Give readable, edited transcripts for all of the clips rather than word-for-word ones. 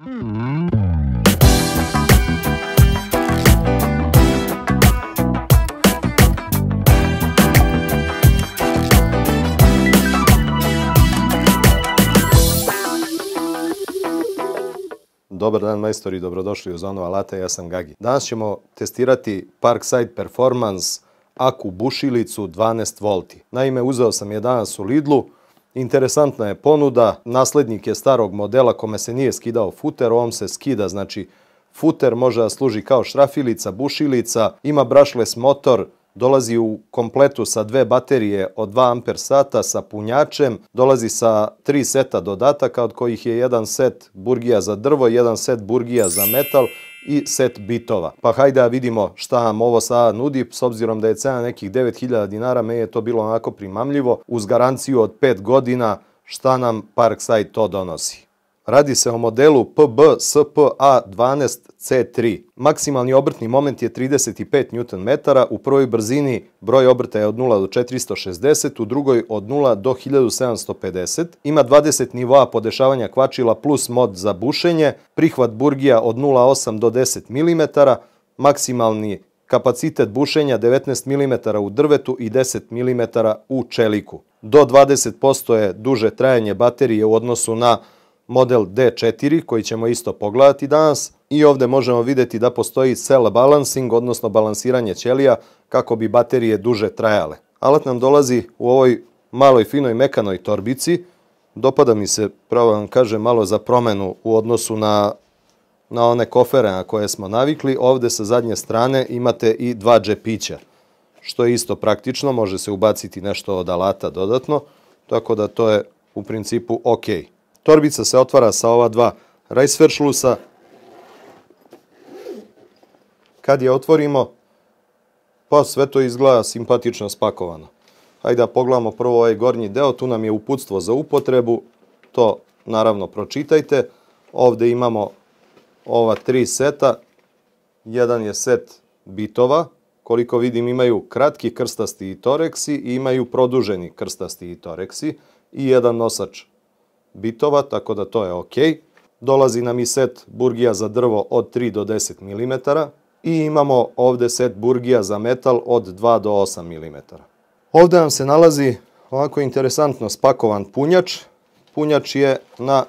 Dobar dan majstori, dobrodošli u Zonu alata, ja sam Gagi. Danas ćemo testirati Parkside Performance Aku bušilicu 12 volti. Naime, uzeo sam je danas u Lidlu. Interesantna je ponuda, naslednik je starog modela kome se nije skidao futer, ovom se skida, znači futer može da služi kao šrafilica, bušilica, ima brushless motor, dolazi u kompletu sa dve baterije od 2 amper sata sa punjačem, dolazi sa 3 seta dodataka od kojih je jedan set burgija za drvo, jedan set burgija za metal i set bitova. Pa hajde da vidimo šta nam ovo sada nudi, s obzirom da je cena nekih 9000 dinara, meni je to bilo onako primamljivo, uz garanciju od 5 godina šta nam Parkside to donosi. Radi se o modelu PB-SPA-12C3. Maksimalni obrtni moment je 35 Nm, u prvoj brzini broj obrta je od 0 do 460, u drugoj od 0 do 1750. Ima 20 nivoa podešavanja kvačila plus mod za bušenje, prihvat burgija od 0,8 do 10 mm, maksimalni kapacitet bušenja 19 mm u drvetu i 10 mm u čeliku. Do 20% je duže trajanje baterije u odnosu na model D4 koji ćemo isto pogledati danas i ovdje možemo vidjeti da postoji cell balancing, odnosno balansiranje ćelija kako bi baterije duže trajale. Alat nam dolazi u ovoj maloj finoj mekanoj torbici. Dopada mi se, pravo vam kažem, malo za promenu u odnosu na one kofere na koje smo navikli. Ovdje sa zadnje strane imate i dva džepića, što je isto praktično, može se ubaciti nešto od alata dodatno, tako da to je u principu ok. Torbica se otvara sa ova dva rajsveršlusa. Kad je otvorimo, pa sve to izgleda simpatično spakovano. Hajde da pogledamo prvo ovaj gornji deo, tu nam je uputstvo za upotrebu, to naravno pročitajte. Ovdje imamo ova 3 seta, jedan je set bitova, koliko vidim imaju kratki krstasti toreksi i imaju produženi krstasti toreksi i jedan nosač bitova, tako da to je ok. Dolazi nam i set burgija za drvo od 3 do 10 mm i imamo ovdje set burgija za metal od 2 do 8 mm. Ovdje nam se nalazi ovako interesantno spakovan punjač. Punjač je na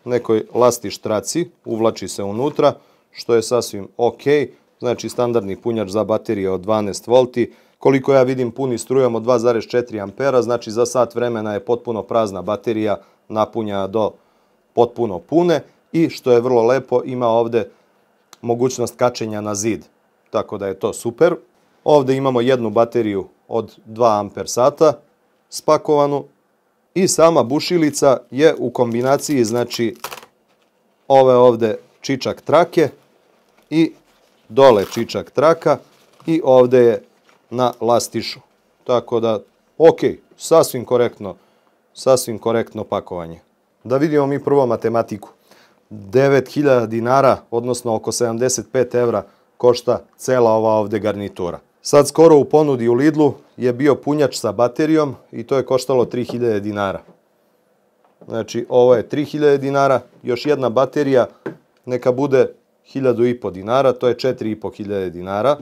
nekoj lasti štraci, uvlači se unutra, što je sasvim ok. Znači standardni punjač za baterije od 12 volti. Koliko ja vidim puni strujom od 2,4 ampera, znači za sat vremena je potpuno prazna baterija napunjena do potpuno pune i što je vrlo lepo, ima ovdje mogućnost kačenja na zid, tako da je to super. Ovdje imamo jednu bateriju od 2 amper sata spakovanu i sama bušilica je u kombinaciji, znači ove ovdje čičak trake i dole čičak traka i ovdje je na lastišu. Tako da, ok, sasvim korektno pakovanje. Da vidimo mi prvo matematiku. 9000 dinara, odnosno oko 75 evra, košta cela ova ovdje garnitura. Sad skoro u ponudi u Lidlu je bio punjač sa baterijom i to je koštalo 3000 dinara. Znači, ovo je 3000 dinara, još jedna baterija, neka bude 1500 dinara, to je 4500 dinara.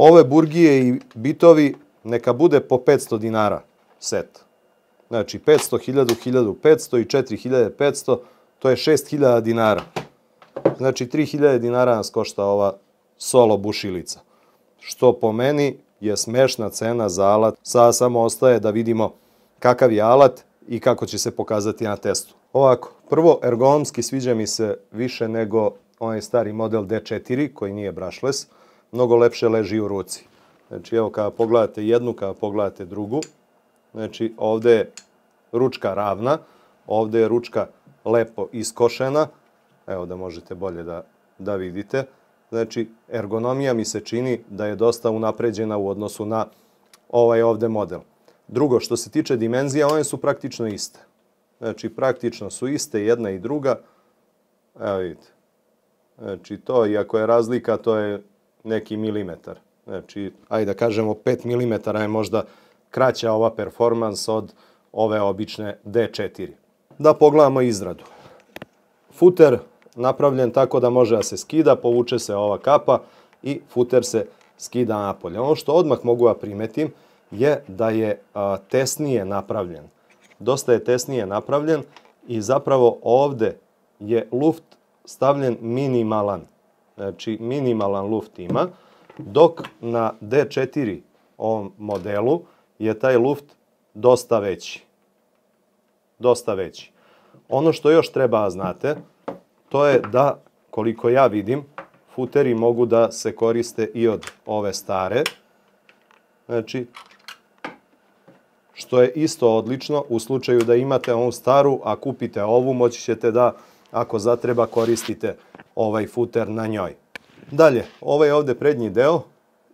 Ove burgije i bitovi neka bude po 500 dinara set. Znači 500, 1000, 1500 i 4500, to je 6000 dinara. Znači 3000 dinara nas košta ova solo bušilica. Što po meni je smešna cena za alat. Sada samo ostaje da vidimo kakav je alat i kako će se pokazati na testu. Ovako, prvo ergonomski sviđa mi se više nego onaj stari model D4 koji nije brushless. Mnogo lepše leži u ruci. Znači, evo kada pogledate jednu, kada pogledate drugu, znači ovdje je ručka ravna, ovdje je ručka lepo iskošena, evo da možete bolje da vidite. Znači, ergonomija mi se čini da je dosta unapređena u odnosu na ovaj ovdje model. Drugo, što se tiče dimenzija, one su praktično iste. Znači, praktično su iste jedna i druga. Evo vidite. Znači, to, iako je razlika, to je neki milimetar. Znači, ajde da kažemo 5 mm je možda kraća ova performans od ove obične D4. Da pogledamo izradu. Futer napravljen tako da može da se skida, povuče se ova kapa i futer se skida napolje. Ono što odmah mogu da primetim je da je tesnije napravljen. Dosta je tesnije napravljen i zapravo ovde je luft stavljen minimalan. Znači minimalan luft ima, dok na D4 ovom modelu je taj luft dosta veći. Dosta veći. Ono što još treba da znate, to je da, koliko ja vidim, futeri mogu da se koriste i od ove stare. Znači, što je isto odlično u slučaju da imate ovu staru, a kupite ovu, moći ćete da, ako zatreba, koristite ovaj futer na njoj. Dalje, ovaj ovde prednji deo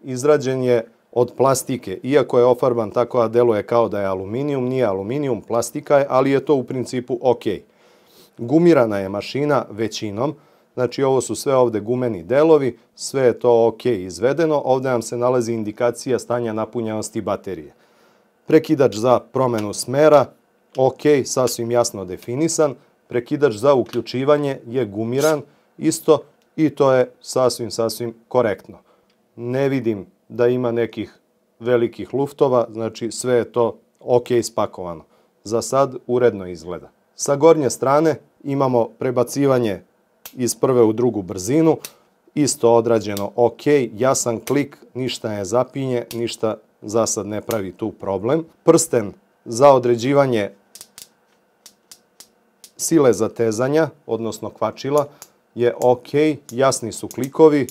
izrađen je od plastike. Iako je ofarban tako da deluje kao da je aluminijum, nije aluminijum, plastika je, ali je to u principu ok. Gumirana je mašina većinom, znači ovo su sve ovde gumeni delovi, sve je to ok izvedeno, ovde nam se nalazi indikacija stanja napunjenosti baterije. Prekidač za promenu smera, ok, sasvim jasno definisan, prekidač za uključivanje je gumiran isto i to je sasvim korektno. Ne vidim da ima nekih velikih luftova, znači sve je to ok spakovano. Za sad uredno izgleda. Sa gornje strane imamo prebacivanje iz prve u drugu brzinu, isto odrađeno ok, jasan klik, ništa ne zapinje, ništa za sad ne pravi tu problem. Prsten za određivanje sile zatezanja, odnosno kvačila, je ok, jasni su klikovi,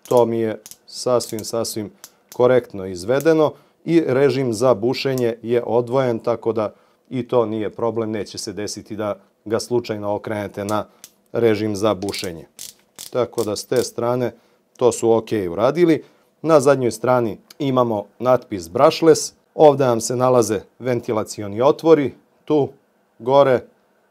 to mi je sasvim korektno izvedeno i režim za bušenje je odvojen, tako da i to nije problem, neće se desiti da ga slučajno okrenete na režim za bušenje. Tako da s te strane to su ok uradili. Na zadnjoj strani imamo natpis brushless, ovde nam se nalaze ventilacioni otvori, tu gore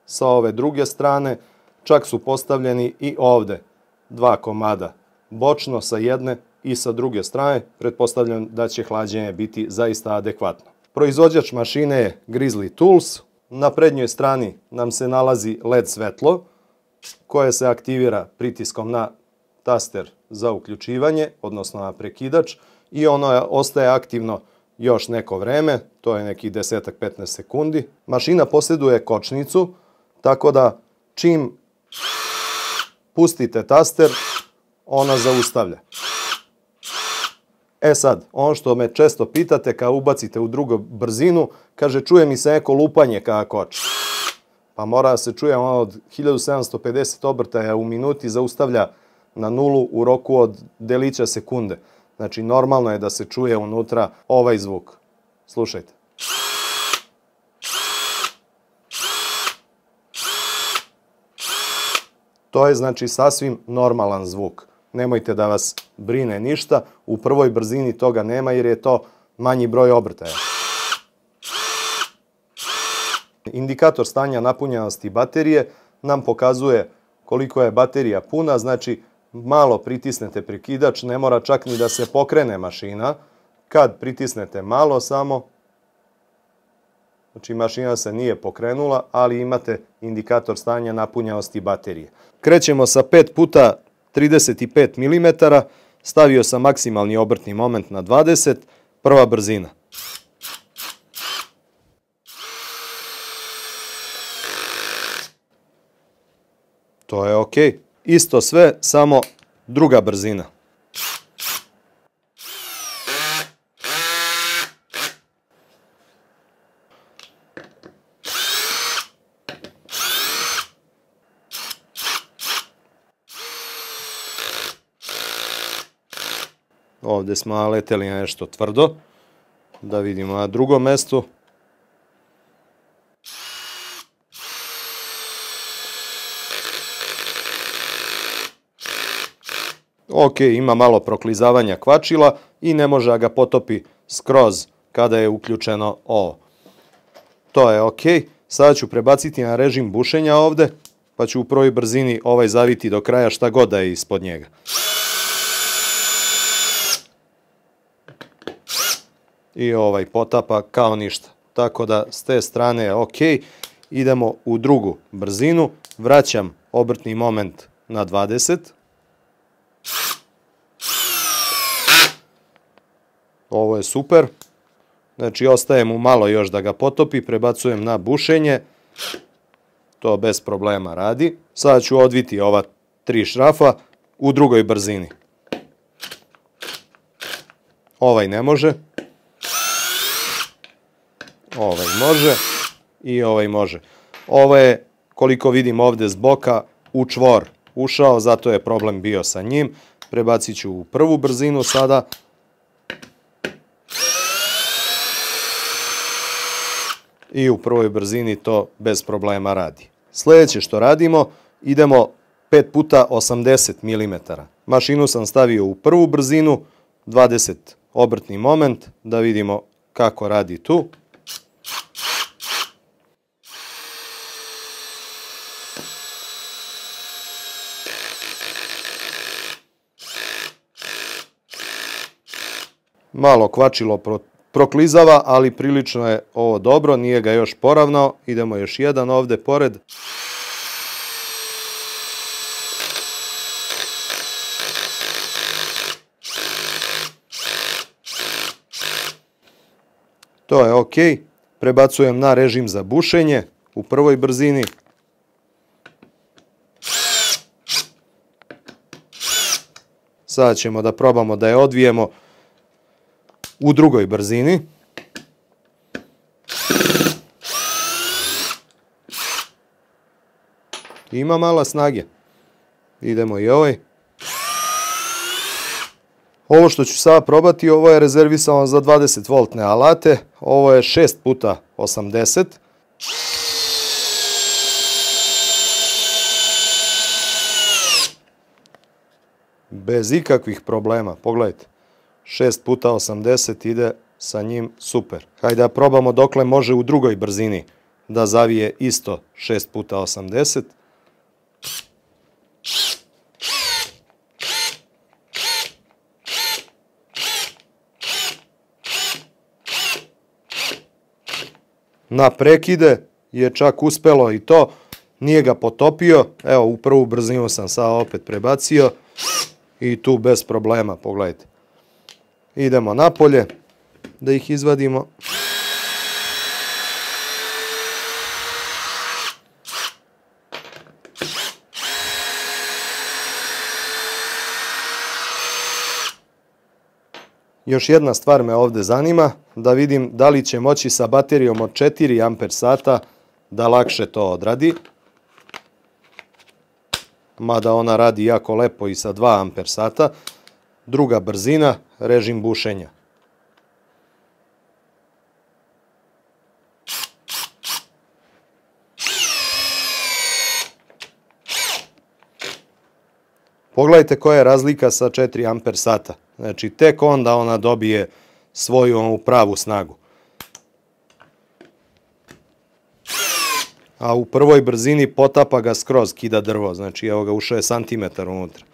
sa ove druge strane, čak su postavljeni i ovde dva komada bočno sa jedne i sa druge strane, pretpostavljam da će hlađenje biti zaista adekvatno. Proizvođač mašine je Grizzly Tools, na prednjoj strani nam se nalazi LED svetlo koje se aktivira pritiskom na taster za uključivanje, odnosno na prekidač i ono ostaje aktivno još neko vreme, to je nekih 10-15 sekundi. Mašina posjeduje kočnicu, tako da čim pustite taster, ona zaustavlja. E sad, ono što me često pitate kada ubacite u drugu brzinu, kaže čuje mi se neko lupanje kada koči. Pa mora da se čuje ono od 1750 obrtaja u minuti, zaustavlja na nulu u roku od delića sekunde. Znači normalno je da se čuje unutra ovaj zvuk. Slušajte. To je znači sasvim normalan zvuk. Nemojte da vas brine ništa, u prvoj brzini toga nema jer je to manji broj obrtaja. Indikator stanja napunjenosti baterije nam pokazuje koliko je baterija puna, znači malo pritisnete prekidač, ne mora čak ni da se pokrene mašina. Kad pritisnete malo samo, znači mašina se nije pokrenula, ali imate indikator stanja napunjenosti baterije. Krećemo sa 5 puta 35 mm, stavio sam maksimalni obrtni moment na 20, prva brzina. To je ok. Isto sve, samo druga brzina. Ovde smo naleteli na nešto tvrdo. Da vidimo na drugom mestu. Ok, ima malo proklizavanja kvačila i ne može da ga potopi skroz kada je uključeno ovo. To je ok. Sada ću prebaciti na režim bušenja ovde, pa ću u prvoj brzini ovaj zaviti do kraja šta god da je ispod njega. I ovaj potapa kao ništa. Tako da s te strane je ok. Idemo u drugu brzinu. vraćam obrtni moment na 20. Ovo je super. Znači, ostaje mu malo još da ga potopi, prebacujem na bušenje. To bez problema radi. Sada ću odviti ova 3 šrafa u drugoj brzini. Ovaj ne može. Ovaj može. I ovaj može. Ovo je, koliko vidim ovdje s boka, u čvor ušao, zato je problem bio sa njim. Prebacit ću u prvu brzinu sada. I u prvoj brzini to bez problema radi. Sljedeće što radimo, idemo 5 puta 80 mm. Mašinu sam stavio u prvu brzinu, 20 obrtni moment, da vidimo kako radi tu. Malo kvačilo proklizava, ali prilično je ovo dobro, nije ga još poravnao. Idemo još jedan ovdje pored. To je ok. Prebacujem na režim za bušenje u prvoj brzini. Sada ćemo da probamo da je odvijemo u drugoj brzini. Ima mala snage. Idemo i ovaj. Ovo što ću sada probati, ovo je rezervisano za 20 voltne alate. Ovo je 6 puta 80. Bez ikakvih problema. Pogledajte. 6 puta 80 ide sa njim super. Hajde da probamo dokle može u drugoj brzini da zavije isto 6 puta 80. Na prekide je čak uspelo i to. Nije ga potopio. Evo, u prvu brzinu sam sad opet prebacio. I tu bez problema, pogledajte. Idemo napolje da ih izvadimo. Još jedna stvar me ovdje zanima, da vidim da li će moći sa baterijom od 4 amper sata da lakše to odradi. Mada ona radi jako lepo i sa 2 amper sata. Druga brzina, režim bušenja. Pogledajte koja je razlika sa 4 amper sata. Znači, tek onda ona dobije svoju ovu pravu snagu. A u prvoj brzini potapa ga skroz, kida drvo. Znači, evo ga, ušao je santimetar unutra.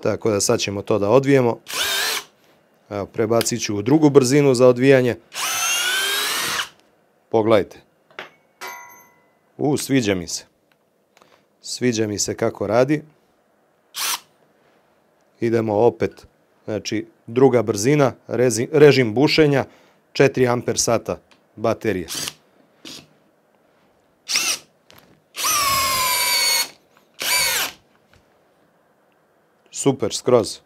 Tako da sad ćemo to da odvijemo. Evo, prebacit ću u drugu brzinu za odvijanje. Pogledajte. Sviđa mi se. Sviđa mi se kako radi. Idemo opet. Znači, druga brzina, režim bušenja, 4 amper sata baterije. Super, skroz.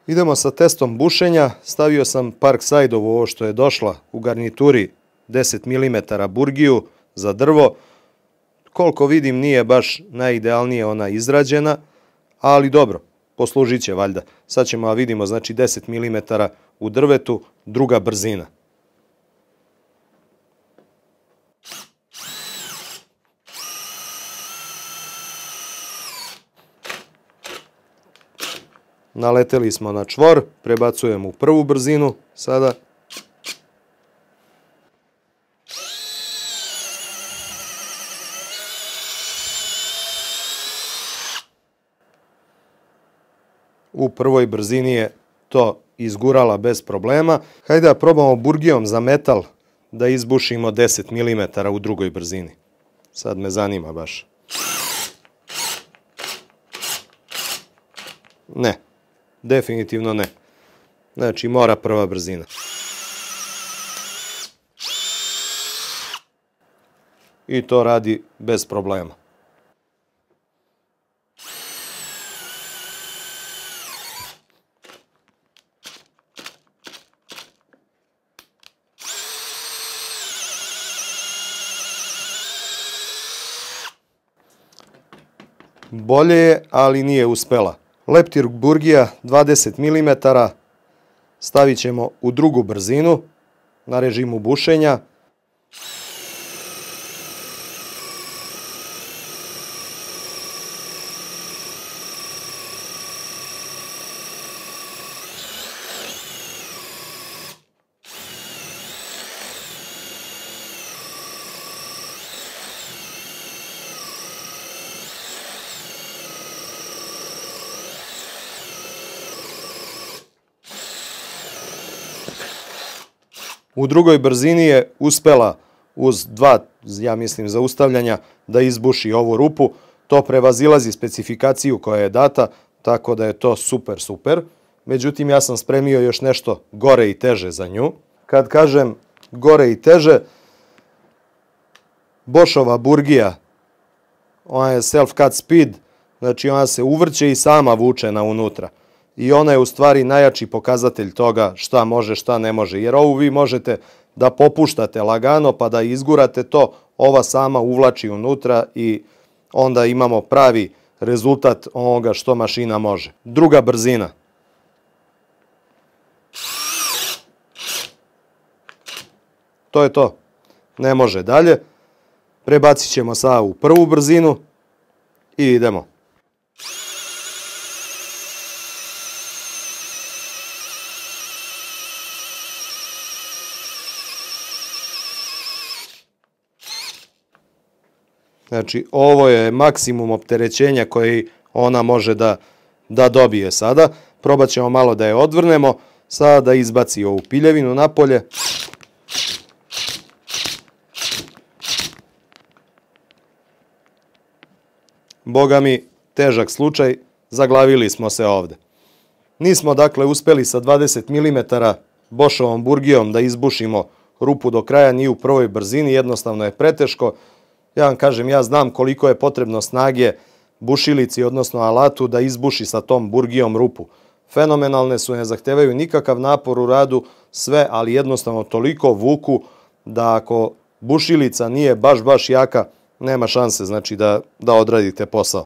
Idemo sa testom bušenja. Stavio sam Parkside-ovu, ovo što je došla u garnituri, 10 mm burgiju za drvo. Koliko vidim nije baš najidealnije ona izrađena, ali dobro, poslužit će valjda. Sad ćemo da vidimo, znači 10 mm u drvetu, druga brzina. Naleteli smo na čvor, prebacujem u prvu brzinu sada. U prvoj brzini je to izgurala bez problema. Hajde da probamo burgijom za metal da izbušimo 10 mm u drugoj brzini. Sad me zanima baš. Ne, definitivno ne. Znači mora prva brzina. I to radi bez problema. Bolje je, ali nije uspela. Leptir burgija 20 mm stavit ćemo u drugu brzinu na režimu bušenja. U drugoj brzini je uspela uz dva, ja mislim, zaustavljanja da izbuši ovu rupu. To prevazilazi specifikaciju koja je data, tako da je to super, super. Međutim, ja sam spremio još nešto gore i teže za nju. Kad kažem gore i teže, Boschova burgija, ona je self-cut speed, znači ona se uvrće i sama vuče na unutra. I ona je u stvari najjači pokazatelj toga šta može, šta ne može. Jer ovu vi možete da popuštate lagano pa da izgurate to, ova sama uvlači unutra i onda imamo pravi rezultat onoga što mašina može. Druga brzina. To je to. Ne može dalje. Prebacit ćemo sada u prvu brzinu i idemo. Znači, ovo je maksimum opterećenja koji ona može da dobije sada. Probat ćemo malo da je odvrnemo. Sada da izbaci ovu piljevinu napolje. Boga mi, težak slučaj, zaglavili smo se ovde. Nismo dakle uspeli sa 20 mm Boschovom burgijom da izbušimo rupu do kraja ni u prvoj brzini, jednostavno je preteško. Ja vam kažem, ja znam koliko je potrebno snage bušilici, odnosno alatu, da izbuši sa tom burgijom rupu. Fenomenalne su, ne zahtevaju nikakav napor u radu, sve, ali jednostavno toliko vuku da ako bušilica nije baš jaka, nema šanse, znači da odradite posao.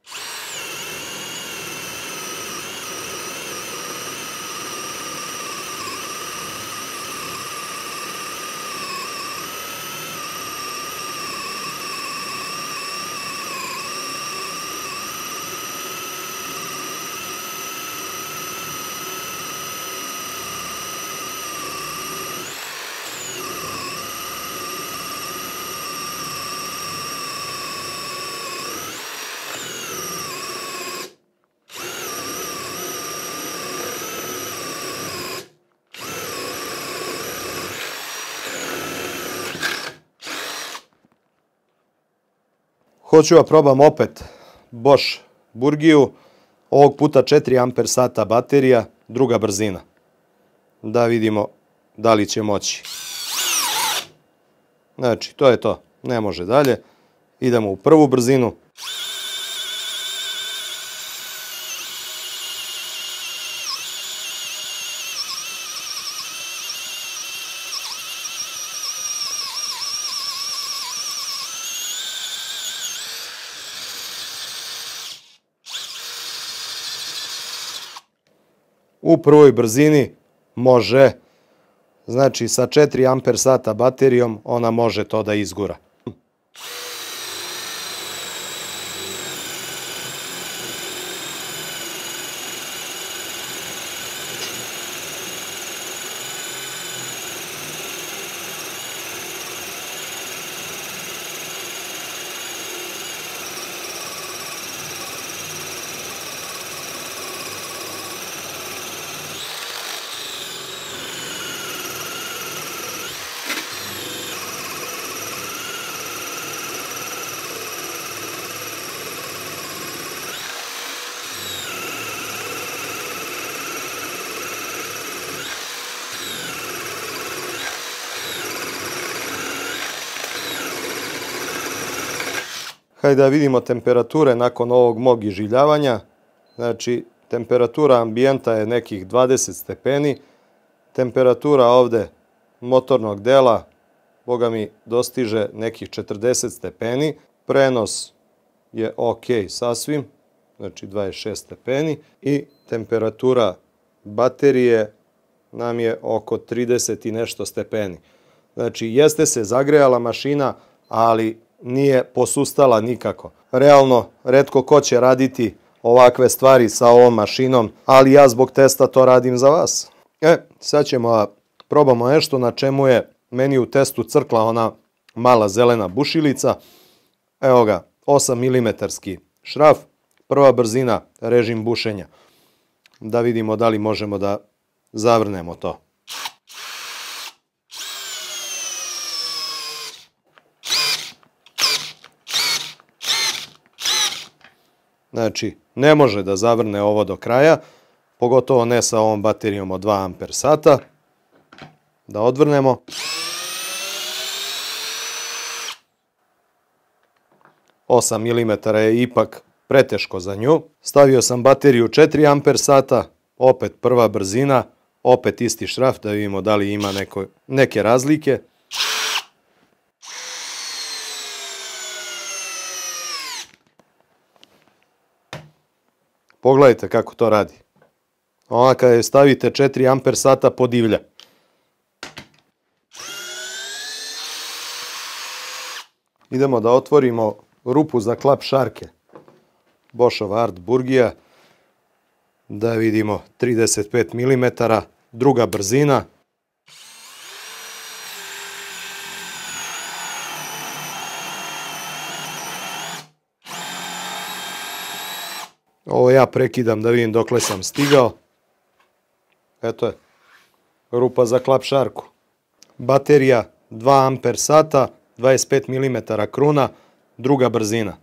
Hoću da probam opet Bosch burgiju, ovog puta 4 amper sata baterija, druga brzina. Da vidimo da li će moći. Znači, to je to, ne može dalje. Idemo u prvu brzinu. U prvoj brzini može, znači sa 4 amper sata baterijom ona može to da izgura. Hajde da vidimo temperature nakon ovog mog iživljavanja. Znači, temperatura ambijenta je nekih 20 stepeni. Temperatura ovde motornog dela, boga mi, dostiže nekih 40 stepeni. Prenos je ok sasvim, znači 26 stepeni. I temperatura baterije nam je oko 30 i nešto stepeni. Znači, jeste se zagrejala mašina, ali nije posustala nikako. Realno, retko ko će raditi ovakve stvari sa ovom mašinom, ali ja zbog testa to radim za vas. Sad ćemo da probamo nešto na čemu je meni u testu crkla ona mala zelena bušilica. Evo ga, 8 mm šraf, prva brzina, režim bušenja. Da vidimo da li možemo da zavrnemo to. Znači, ne može da zavrne ovo do kraja, pogotovo ne sa ovom baterijom od 2 amper sata. Da odvrnemo. Osam milimetara je ipak preteško za nju. Stavio sam bateriju 4 amper sata, opet prva brzina, opet isti šraf, da vidimo da li ima neke razlike. Pogledajte kako to radi. Ona kada je stavite 4 amper sata podivlja. Idemo da otvorimo rupu za klap šarke. Boschov Art Burgija. Da vidimo 35 mm, druga brzina. Ovo ja prekidam da vidim dokle sam stigao. Eto je, rupa za klap šarku. Baterija 2 amper sata, 25 mm kruna, druga brzina.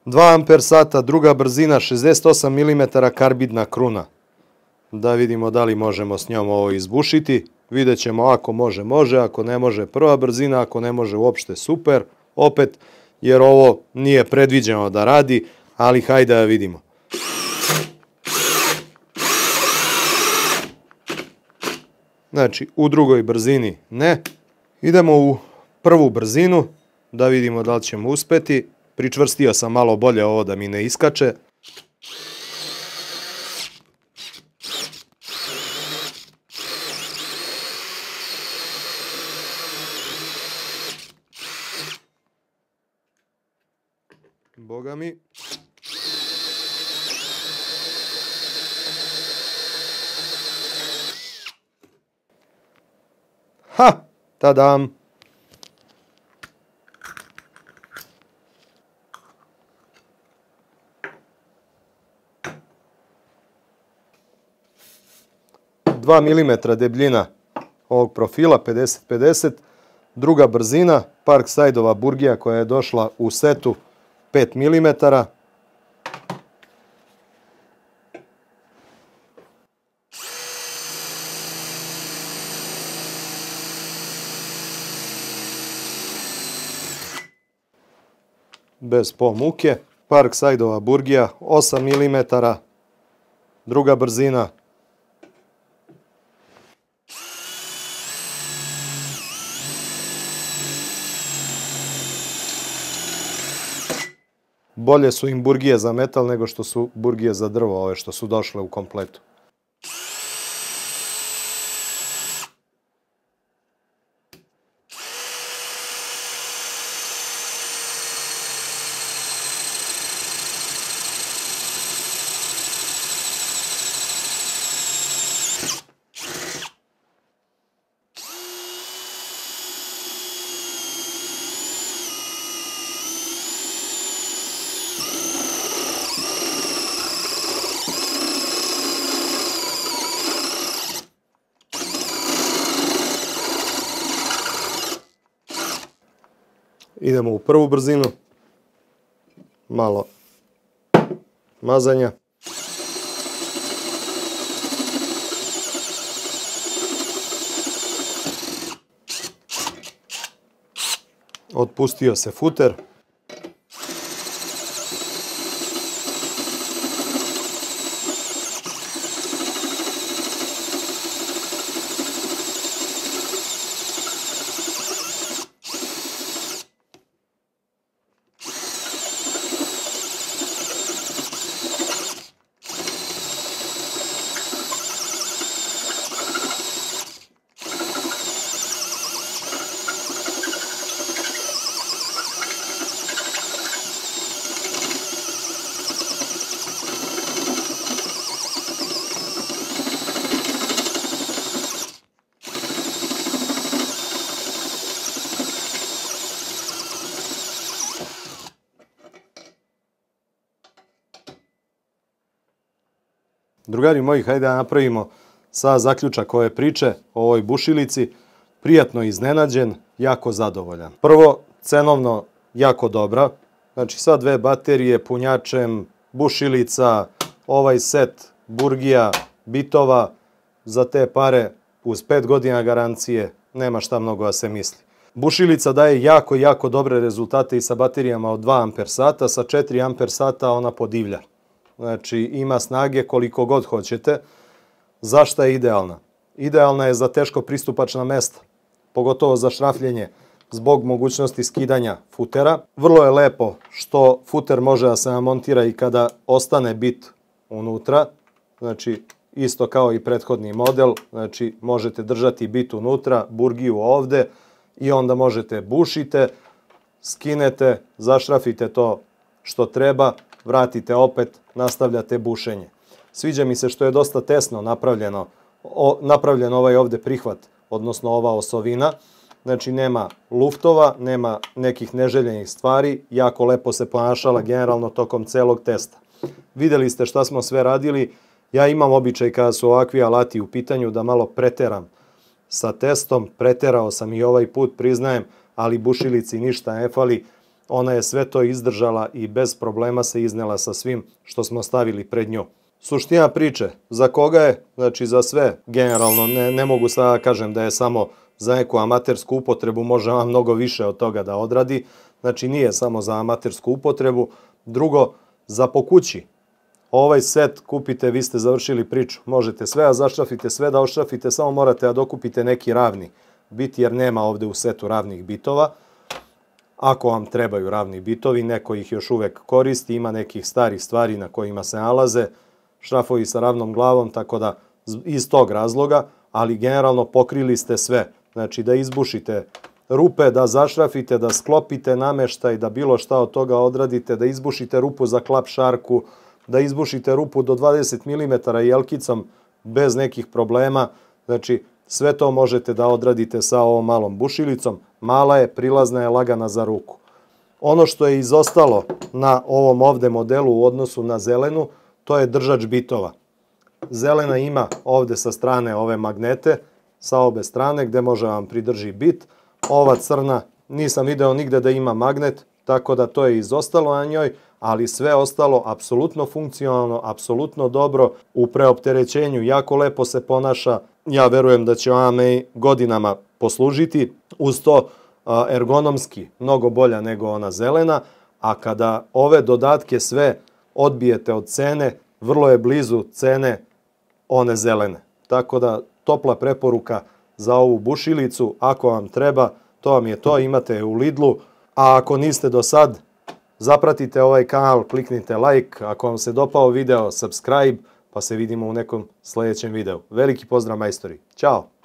Dva amper sata, druga brzina, 68 mm karbidna kruna. Da vidimo da li možemo s njom ovo izbušiti. Vidjet ćemo, ako može, može, ako ne može prva brzina, ako ne može uopšte super. Opet, jer ovo nije predviđeno da radi, ali hajde da vidimo. Znači, u drugoj brzini ne. Idemo u prvu brzinu, da vidimo da li ćemo uspeti. Pričvrstio sam malo bolje ovo da mi ne iskače. Boga mi. Ha! Tadam! Dva milimetra debljina ovog profila, 50-50. Druga brzina, Parksideova Burgija koja je došla u setu 5 mm. Bez pomuke. Parksideova Burgija 8 mm. Druga brzina. Bolje su im burgije za metal nego što su burgije za drvo, ove što su došle u kompletu. Idemo u prvu brzinu. Malo mazanja. Otpustio se futer. Drugari moji, hajde da napravimo sa zaključak ove priče o ovoj bušilici. Prijatno iznenađen, jako zadovoljan. Prvo, cenovno jako dobra. Znači sa 2 baterije, punjačem, bušilica, ovaj set burgija, bitova, za te pare uz 5 godina garancije nema šta mnogo da se misli. Bušilica daje jako dobre rezultate i sa baterijama od 2 Ah, sa 4 Ah ona podivlja. Znači ima snage koliko god hoćete. Zašto je idealna? Idealna je za teško pristupačna mesta, pogotovo za šrafljenje zbog mogućnosti skidanja futera. Vrlo je lepo što futer može da se namontira i kada ostane bit unutra. Znači isto kao i prethodni model. Znači možete držati bit unutra, burgiju ovde i onda možete bušite, skinete, zašrafite to što treba, vratite opet, nastavljate bušenje. Sviđa mi se što je dosta tesno napravljen ovaj ovde prihvat, odnosno ova osovina. Znači nema luftova, nema nekih neželjenih stvari, jako lepo se ponašala generalno tokom celog testa. Videli ste šta smo sve radili. Ja imam običaj kada su ovakvi alati u pitanju da malo preteram sa testom. Preterao sam i ovaj put, priznajem, ali bušilici ništa ne fali. Ona je sve to izdržala i bez problema se iznela sa svim što smo stavili pred nju. Suština priče, za koga je? Znači za sve, generalno, ne mogu sada da kažem da je samo za neku amatersku upotrebu, može vam mnogo više od toga da odradi. Znači nije samo za amatersku upotrebu. Drugo, za po kući. Ovaj set kupite, vi ste završili priču. Možete sve da zašrafite, sve da ošrafite, samo morate da dokupite neki ravni bit, jer nema ovde u setu ravnih bitova. Ako vam trebaju ravni bitovi, neko ih još uvek koristi, ima nekih starih stvari na kojima se nalaze, šrafovi sa ravnom glavom, tako da iz tog razloga, ali generalno pokrili ste sve. Znači da izbušite rupe, da zašrafite, da sklopite nameštaj, da bilo šta od toga odradite, da izbušite rupu za klap šarku, da izbušite rupu do 20 mm jelkicom bez nekih problema. Znači sve to možete da odradite sa ovom malom bušilicom. Mala je, prilazna je, lagana za ruku. Ono što je izostalo na ovom ovde modelu u odnosu na zelenu, to je držač bitova. Zelena ima ovde sa strane ove magnete, sa obe strane gde može vam pridrži bit. Ova crna nisam video nigde da ima magnet, tako da to je izostalo na njoj, ali sve ostalo apsolutno funkcionalno, apsolutno dobro. U preopterećenju jako lepo se ponaša. Ja verujem da će ona me godinama poslužiti. Uz to ergonomski mnogo bolja nego ona zelena, a kada ove dodatke sve odbijete od cene, vrlo je blizu cene one zelene. Tako da topla preporuka za ovu bušilicu, ako vam treba, to vam je to, imate je u Lidlu, a ako niste do sad, zapratite ovaj kanal, kliknite like, ako vam se dopao video, subscribe, pa se vidimo u nekom sljedećem videu. Veliki pozdrav majstori, ćao!